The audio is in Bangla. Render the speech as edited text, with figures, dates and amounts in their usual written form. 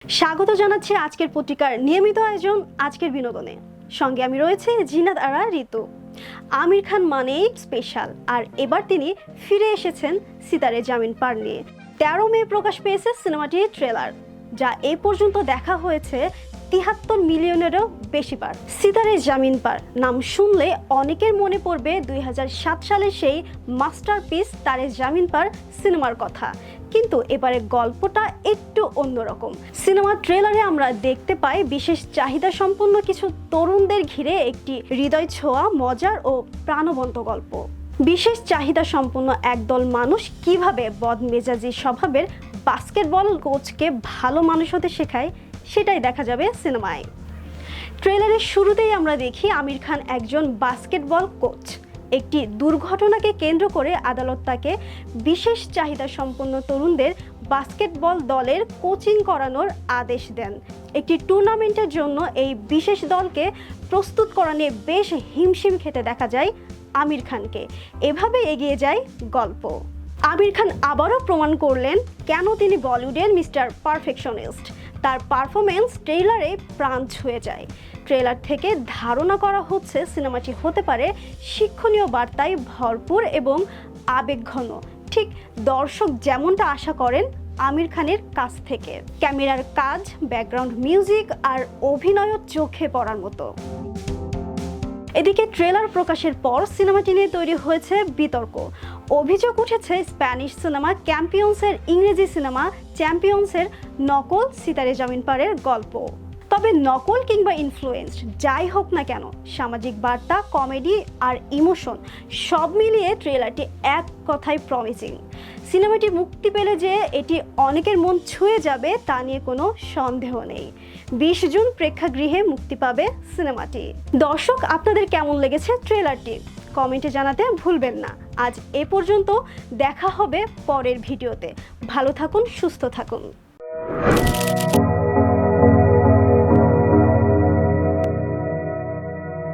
স্বাগত জানাচ্ছি আজকের পত্রিকার নিয়মিত আয়োজন আজকের বিনোদনে। সঙ্গে আমি রয়েছে জিনাত আরা ঋতু। আমির খান মানেই স্পেশাল, আর এবার তিনি ফিরে এসেছেন সিতারে জামিন পার নিয়ে। 13 মে প্রকাশ পেয়েছে সিনেমাটির ট্রেলার, যা এ পর্যন্ত দেখা হয়েছে 73 মিলিয়নেরও বেশি বার। সিতারে জামিন পার নাম শুনলে অনেকের মনে পড়বে 2007 সালের সেই মাস্টারপিস তারে জামিন পার সিনেমার কথা। কিন্তু এবারে গল্পটা একটু অন্যরকম। সিনেমার ট্রেলারে আমরা দেখতে পাই বিশেষ চাহিদা সম্পন্ন কিছু তরুণদের ঘিরে একটি হৃদয় ছোঁয়া, মজার ও প্রাণবন্ত গল্প। বিশেষ চাহিদা সম্পন্ন একদল মানুষ কিভাবে বদমেজাজি স্বভাবের বাস্কেটবল কোচকে ভালো মানুষ হতে শেখায়, সেটাই দেখা যাবে সিনেমায়। ট্রেলারের শুরুতেই আমরা দেখি আমির খান একজন বাস্কেটবল কোচ। একটি দুর্ঘটনাকে কেন্দ্র করে আদালত তাকে বিশেষ চাহিদা সম্পন্ন তরুণদের বাস্কেটবল দলের কোচিং করানোর আদেশ দেন। একটি টুর্নামেন্টের জন্য এই বিশেষ দলকে প্রস্তুত করা নিয়ে বেশ হিমশিম খেতে দেখা যায় আমির খানকে। এভাবে এগিয়ে যায় গল্প। আমির খান আবারও প্রমাণ করলেন কেন তিনি বলিউডের মিস্টার পারফেকশনিস্ট। তার পারফরমেন্স ট্রেলারে প্রাণ ছুঁয়ে যায়। ট্রেলার থেকে ধারণা করা হচ্ছে সিনেমাটি হতে পারে শিক্ষণীয় বার্তায় ভরপুর এবং আবেগঘন, ঠিক দর্শক যেমনটা আশা করেন আমির খানের কাছ থেকে। ক্যামেরার কাজ, ব্যাকগ্রাউন্ড মিউজিক আর অভিনয়ও চোখে পড়ার মতো। এদিকে ট্রেলার প্রকাশের পর সিনেমাটি নিয়ে তৈরি হয়েছে বিতর্ক। অভিযোগ উঠেছে স্প্যানিশ সিনেমা ক্যাম্পিয়ন্সের ইংরেজি সিনেমা চ্যাম্পিয়ন্সের নকল সিতারে জামিন পারের গল্প। তবে নকল কিংবা ইনফ্লুয়েন্সড যাই হোক না কেন, সামাজিক বার্তা, কমেডি আর ইমোশন সব মিলিয়ে ট্রেলারটি এক কথায় প্রমিসিং। সিনেমাটি মুক্তি পেলে যে এটি অনেকের মন ছুঁয়ে যাবে তা নিয়ে কোনো সন্দেহ নেই। 20 জুন প্রেক্ষাগৃহে মুক্তি পাবে সিনেমাটি। দর্শক, আপনাদের কেমন লেগেছে ট্রেলারটি কমেন্টে জানাতে ভুলবেন না। আজ এ পর্যন্ত, দেখা হবে পরের ভিডিওতে। ভালো থাকুন, সুস্থ থাকুন।